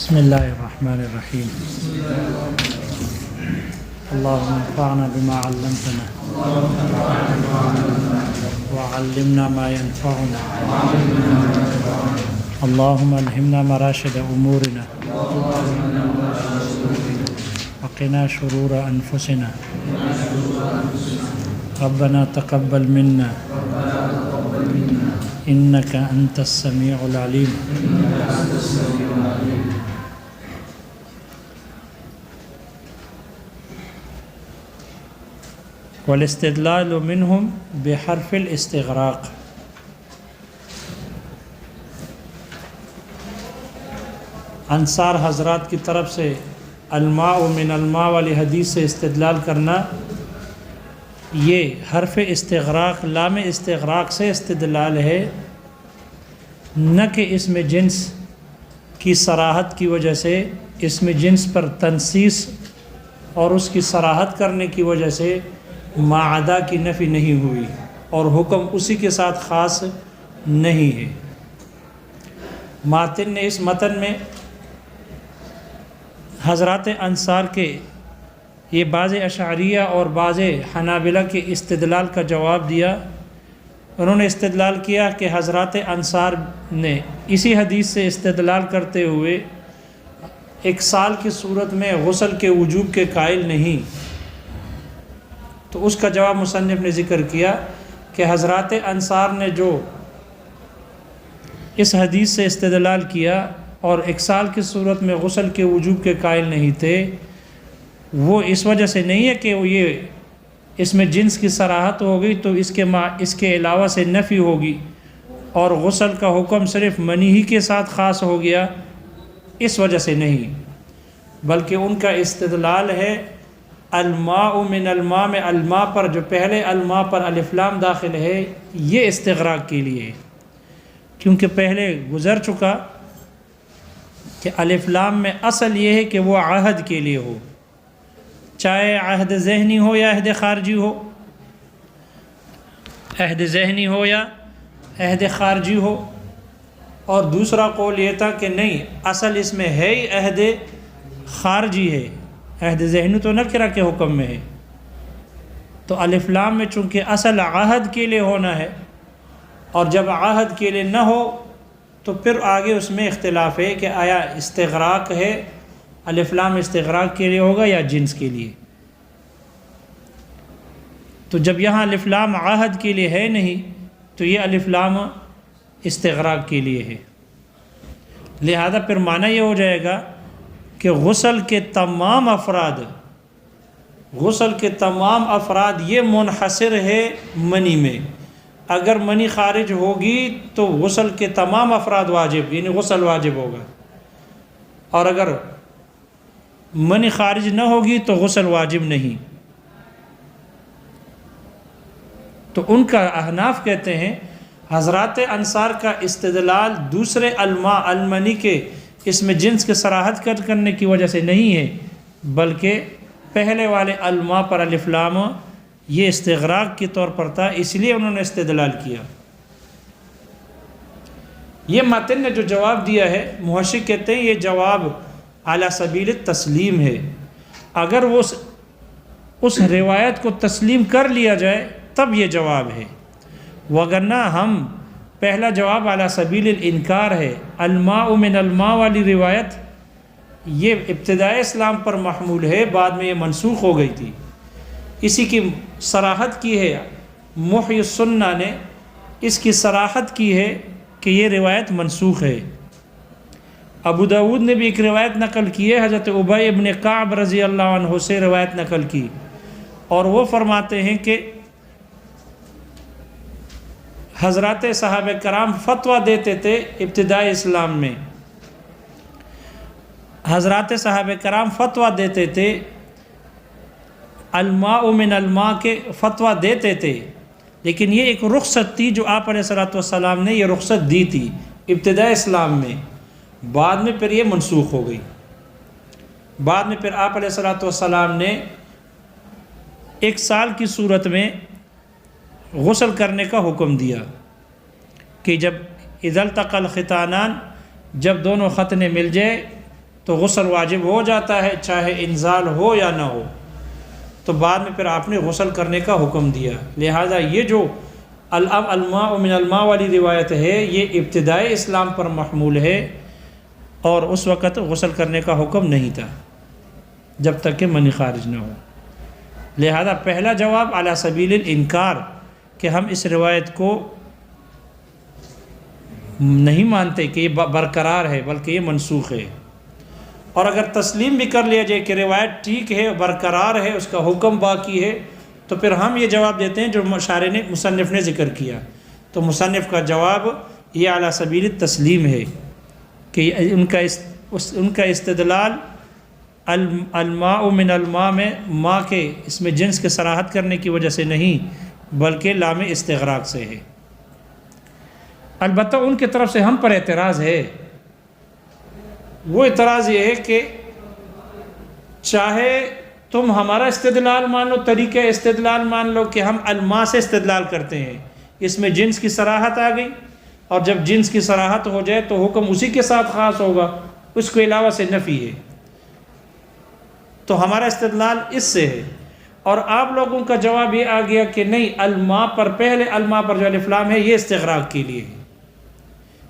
بسم اللہ الرحمن الرحیم اللہم انفعنا بما علمتنا وعلمنا ما ينفعنا اللہم الہمنا مراشد امورنا وقنا شرور انفسنا ربنا تقبل منا انک انت السمیع العلیم والاستدلال منہم بحرف الاستغراق. انصار حضرات کی طرف سے الماء من الماء والی حدیث سے استدلال کرنا، یہ حرف استغراق لام استغراق سے استدلال ہے، نہ کہ اسم جنس کی صراحت کی وجہ سے اسم جنس پر تنصیص اور اس کی صراحت کرنے کی وجہ سے معدا کی نفی نہیں ہوئی اور حکم اسی کے ساتھ خاص نہیں ہے. ماتن نے اس متن میں حضرات انصار کے یہ بعض اشعریہ اور بعض حنابلہ کے استدلال کا جواب دیا. انہوں نے استدلال کیا کہ حضرات انصار نے اسی حدیث سے استدلال کرتے ہوئے ایک سال کی صورت میں غسل کے وجوب کے قائل نہیں. تو اس کا جواب مصنف نے ذکر کیا کہ حضرات انصار نے جو اس حدیث سے استدلال کیا اور ایک سال کی صورت میں غسل کے وجوب کے قائل نہیں تھے، وہ اس وجہ سے نہیں ہے کہ یہ اس میں جنس کی صراحت ہو گئی تو اس کے علاوہ سے نفی ہوگی اور غسل کا حکم صرف منی ہی کے ساتھ خاص ہو گیا، اس وجہ سے نہیں، بلکہ ان کا استدلال ہے الماء من الماء میں الماء پر جو پہلے الماء پر الف لام داخل ہے یہ استغراق کے لیے، کیونکہ پہلے گزر چکا کہ الف لام میں اصل یہ ہے کہ وہ عہد کے لیے ہو، چاہے عہد ذہنی ہو یا عہد خارجی ہو، عہد ذہنی ہو یا عہد خارجی ہو. اور دوسرا قول یہ تھا کہ نہیں، اصل اس میں ہے ہی عہد خارجی ہے، عہد ذہنی تو نکرہ کے حکم میں ہے. تو الف لام میں چونکہ اصل عہد کے لیے ہونا ہے اور جب عہد کے لیے نہ ہو تو پھر آگے اس میں اختلاف ہے کہ آیا استغراق ہے، الف لام استغراق کے لیے ہوگا یا جنس کے لیے. تو جب یہاں الف لام عہد کے لیے ہے نہیں تو یہ الف لام استغراق کے لیے ہے، لہذا پھر معنی یہ ہو جائے گا کہ غسل کے تمام افراد یہ منحصر ہے منی میں. اگر منی خارج ہوگی تو غسل کے تمام افراد واجب، یعنی غسل واجب ہوگا، اور اگر منی خارج نہ ہوگی تو غسل واجب نہیں. تو ان کا احناف کہتے ہیں حضرات انصار کا استدلال دوسرے الماء المنی کے اس میں جنس کے صراحت کرنے کی وجہ سے نہیں ہے، بلکہ پہلے والے الماء پر الف لام یہ استغراق کے طور پر تھا، اس لیے انہوں نے استدلال کیا. یہ متن نے جو جواب دیا ہے، محشی کہتے ہیں یہ جواب علی سبیل التسلیم ہے. اگر وہ اس روایت کو تسلیم کر لیا جائے تب یہ جواب ہے، وگرنہ ہم پہلا جواب علی سبیل الانکار ہے. الماء من الماء والی روایت یہ ابتدائے اسلام پر محمول ہے، بعد میں یہ منسوخ ہو گئی تھی. اسی کی صراحت کی ہے محی السنہ نے، اس کی صراحت کی ہے کہ یہ روایت منسوخ ہے. ابو داود نے بھی ایک روایت نقل کی ہے، حضرت ابی ابن کعب رضی اللہ عنہ سے روایت نقل کی، اور وہ فرماتے ہیں کہ حضرات صحابہ کرام فتویٰ دیتے تھے ابتدائی اسلام میں، حضرات صحابہ کرام فتویٰ دیتے تھے، الماء من الماء کے فتویٰ دیتے تھے، لیکن یہ ایک رخصت تھی جو آپ علیہ السلام نے یہ رخصت دی تھی ابتدائی اسلام میں. بعد میں پھر یہ منسوخ ہو گئی. بعد میں پھر آپ علیہ السلام نے ایک سال کی صورت میں غسل کرنے کا حکم دیا کہ جب اذا التقى الختانان، جب دونوں ختنے مل جائے تو غسل واجب ہو جاتا ہے، چاہے انزال ہو یا نہ ہو۔ تو بعد میں پھر آپ نے غسل کرنے کا حکم دیا۔ لہٰذا یہ جو الماء من الماء والی روایت ہے یہ ابتدائی اسلام پر محمول ہے، اور اس وقت غسل کرنے کا حکم نہیں تھا جب تک کہ منی خارج نہ ہو۔ لہذا پہلا جواب علی سبیل الانکار کہ ہم اس روایت کو نہیں مانتے کہ یہ برقرار ہے بلکہ یہ منسوخ ہے، اور اگر تسلیم بھی کر لیا جائے کہ روایت ٹھیک ہے، برقرار ہے، اس کا حکم باقی ہے، تو پھر ہم یہ جواب دیتے ہیں جو مصنف نے ذکر کیا۔ تو مصنف کا جواب یہ علی سبیل التسلیم ہے کہ ان کا استدلال الماء من الماء میں ماء کے اس میں جنس کے صراحت کرنے کی وجہ سے نہیں بلکہ لام استغراق سے ہے۔ البتہ ان کی طرف سے ہم پر اعتراض ہے، وہ اعتراض یہ ہے کہ چاہے تم ہمارا استدلال مان لو، طریقہ استدلال مان لو کہ ہم الماء سے استدلال کرتے ہیں، اس میں جنس کی صراحت آ گئی، اور جب جنس کی صراحت ہو جائے تو حکم اسی کے ساتھ خاص ہوگا، اس کے علاوہ سے نفی ہے، تو ہمارا استدلال اس سے ہے۔ اور آپ لوگوں کا جواب یہ آ گیا کہ نہیں، الماء پر پہلے الماء پر جو الف لام ہے یہ استغراق کے لیے ہے،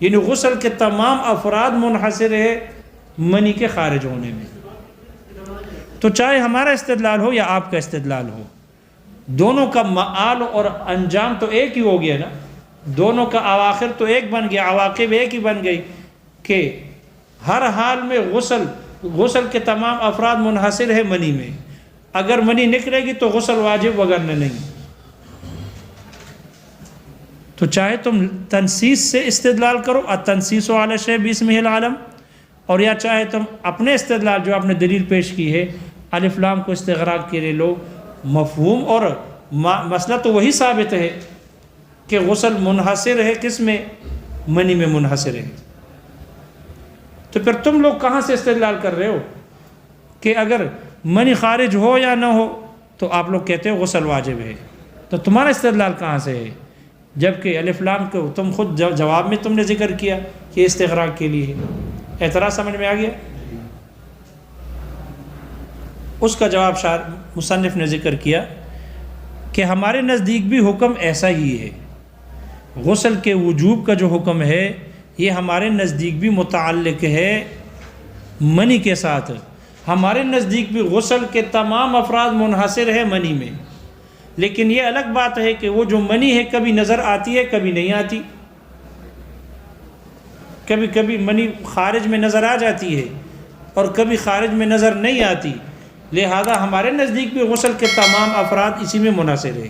یعنی غسل کے تمام افراد منحصر ہے منی کے خارج ہونے میں۔ تو چاہے ہمارا استدلال ہو یا آپ کا استدلال ہو، دونوں کا معال اور انجام تو ایک ہی ہو گیا نا، دونوں کا اواخر تو ایک بن گیا، عواقب ایک ہی بن گئی کہ ہر حال میں غسل کے تمام افراد منحصر ہے منی میں، اگر منی نکلے گی تو غسل واجب وگرنہ نہیں۔ تو چاہے تم تنسیس سے استدلال کرو، التنسیس علی الشیء باسمہ العلم، اور یا چاہے تم اپنے استدلال جو آپ نے دلیل پیش کی ہے الف لام کو استغراق کے لیے لو، مفہوم اور مسئلہ تو وہی ثابت ہے کہ غسل منحصر ہے کس میں؟ منی میں منحصر ہے۔ تو پھر تم لوگ کہاں سے استدلال کر رہے ہو کہ اگر منی خارج ہو یا نہ ہو تو آپ لوگ کہتے ہو غسل واجب ہے، تو تمہارا استدلال کہاں سے ہے؟ جبکہ الف لام کو تم خود جواب میں تم نے ذکر کیا کہ استغراق کے لیے ہے۔ اعتراض سمجھ میں آ گیا؟ اس کا جواب مصنف نے ذکر کیا کہ ہمارے نزدیک بھی حکم ایسا ہی ہے، غسل کے وجوب کا جو حکم ہے یہ ہمارے نزدیک بھی متعلق ہے منی کے ساتھ، ہمارے نزدیک بھی غسل کے تمام افراد منحصر ہے منی میں، لیکن یہ الگ بات ہے کہ وہ جو منی ہے کبھی نظر آتی ہے کبھی نہیں آتی، کبھی کبھی منی خارج میں نظر آ جاتی ہے اور کبھی خارج میں نظر نہیں آتی، لہذا ہمارے نزدیک بھی غسل کے تمام افراد اسی میں منحصر ہے۔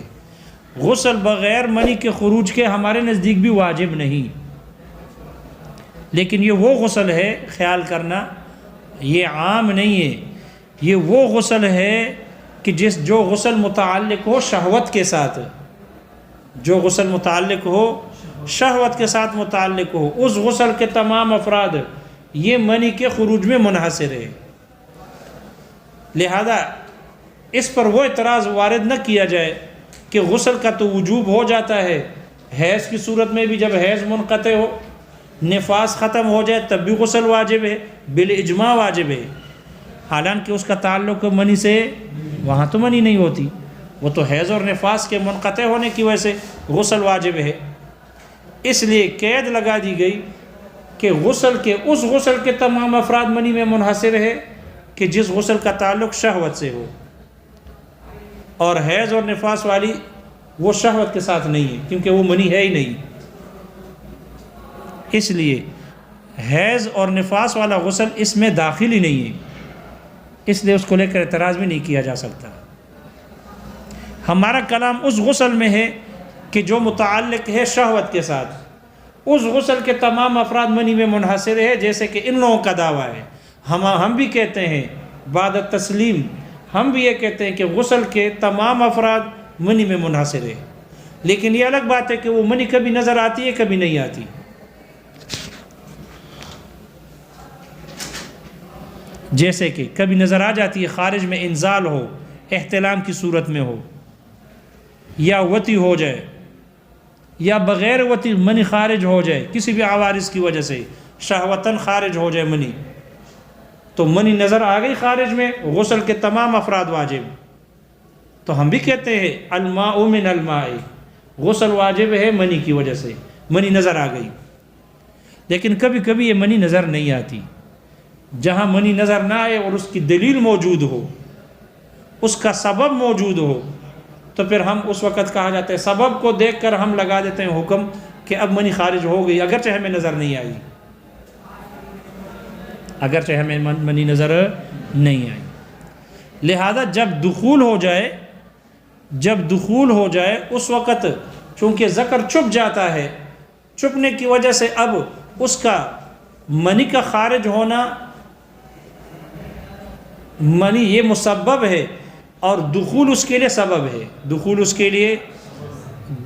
غسل بغیر منی کے خروج کے ہمارے نزدیک بھی واجب نہیں، لیکن یہ وہ غسل ہے، خیال کرنا یہ عام نہیں ہے، یہ وہ غسل ہے کہ جو غسل متعلق ہو شہوت کے ساتھ، جو غسل متعلق ہو شہوت کے ساتھ متعلق ہو، اس غسل کے تمام افراد یہ منی کے خروج میں منحصر ہے۔ لہذا اس پر وہ اعتراض وارد نہ کیا جائے کہ غسل کا تو وجوب ہو جاتا ہے، حیض کی صورت میں بھی جب حیض منقطع ہو، نفاس ختم ہو جائے تب بھی غسل واجب ہے، بالاجماع واجب ہے، حالانکہ اس کا تعلق منی سے وہاں تو منی نہیں ہوتی، وہ تو حیض اور نفاس کے منقطع ہونے کی وجہ سے غسل واجب ہے۔ اس لیے قید لگا دی گئی کہ اس غسل کے تمام افراد منی میں منحصر ہے کہ جس غسل کا تعلق شہوت سے ہو، اور حیض اور نفاس والی وہ شہوت کے ساتھ نہیں ہے کیونکہ وہ منی ہے ہی نہیں، اس لیے حیض اور نفاس والا غسل اس میں داخل ہی نہیں ہے، اس لیے اس کو لے کر اعتراض بھی نہیں کیا جا سکتا۔ ہمارا کلام اس غسل میں ہے کہ جو متعلق ہے شہوت کے ساتھ، اس غسل کے تمام افراد منی میں منحصر ہے، جیسے کہ ان لوگوں کا دعویٰ ہے۔ ہم بھی کہتے ہیں بعد تسلیم، ہم بھی یہ کہتے ہیں کہ غسل کے تمام افراد منی میں منحصر ہے، لیکن یہ الگ بات ہے کہ وہ منی کبھی نظر آتی ہے کبھی نہیں آتی۔ جیسے کہ کبھی نظر آ جاتی ہے خارج میں انزال ہو، احتلام کی صورت میں ہو، یا وتی ہو جائے، یا بغیر وتی منی خارج ہو جائے کسی بھی عوارض کی وجہ سے، شہوتاً خارج ہو جائے منی، تو منی نظر آ گئی خارج میں، غسل کے تمام افراد واجب. تو ہم بھی کہتے ہیں الماء من الماء، غسل واجب ہے منی کی وجہ سے، منی نظر آ گئی. لیکن کبھی کبھی یہ منی نظر نہیں آتی. جہاں منی نظر نہ آئے اور اس کی دلیل موجود ہو، اس کا سبب موجود ہو، تو پھر ہم اس وقت کہا جاتا ہے، سبب کو دیکھ کر ہم لگا دیتے ہیں حکم کہ اب منی خارج ہو گئی اگرچہ ہمیں نظر نہیں آئی، اگرچہ ہمیں منی نظر نہیں آئی. لہذا جب دخول ہو جائے اس وقت چونکہ ذکر چھپ جاتا ہے، چھپنے کی وجہ سے اب اس کا منی کا خارج ہونا، منی یہ مسبب ہے اور دخول اس کے لیے سبب ہے،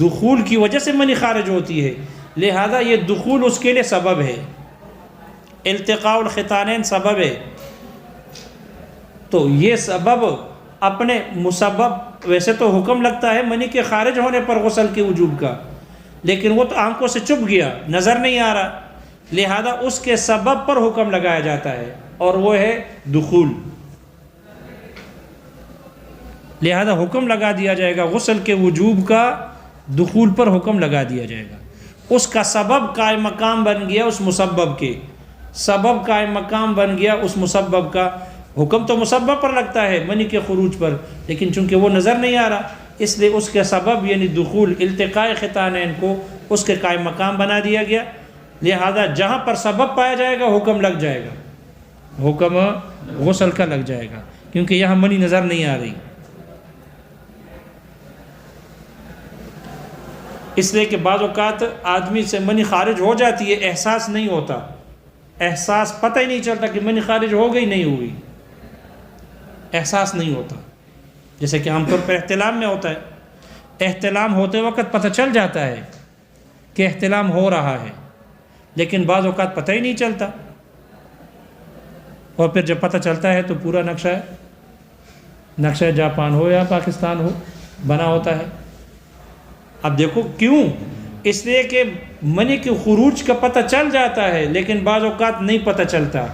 دخول کی وجہ سے منی خارج ہوتی ہے، لہذا یہ دخول اس کے لیے سبب ہے، التقاء الختانین سبب ہے. تو یہ سبب اپنے مسبب، ویسے تو حکم لگتا ہے منی کے خارج ہونے پر غسل کے وجوب کا، لیکن وہ تو آنکھوں سے چھپ گیا، نظر نہیں آ رہا، لہذا اس کے سبب پر حکم لگایا جاتا ہے اور وہ ہے دخول. لہذا حکم لگا دیا جائے گا غسل کے وجوب کا، دخول پر حکم لگا دیا جائے گا. اس کا سبب قائم مقام بن گیا اس مسبب کے، سبب قائم مقام بن گیا اس مسبب کا. حکم تو مسبب پر لگتا ہے منی کے خروج پر، لیکن چونکہ وہ نظر نہیں آ رہا اس لیے اس کے سبب یعنی دخول التقاء ختانین کو اس کے قائم مقام بنا دیا گیا. لہذا جہاں پر سبب پایا جائے گا حکم لگ جائے گا، حکم غسل کا لگ جائے گا، کیونکہ یہاں منی نظر نہیں آ رہی. اس لیے کہ بعض اوقات آدمی سے منی خارج ہو جاتی ہے، احساس نہیں ہوتا، احساس پتہ ہی نہیں چلتا کہ منی خارج ہو گئی نہیں ہوئی، احساس نہیں ہوتا. جیسے کہ عام طور پر احتلام میں ہوتا ہے، احتلام ہوتے وقت پتہ چل جاتا ہے کہ احتلام ہو رہا ہے، لیکن بعض اوقات پتہ ہی نہیں چلتا، اور پھر جب پتہ چلتا ہے تو پورا نقشہ جاپان ہو یا پاکستان ہو بنا ہوتا ہے. اب دیکھو کیوں، اس لیے کہ منی کے خروج کا پتہ چل جاتا ہے لیکن بعض اوقات نہیں پتہ چلتا.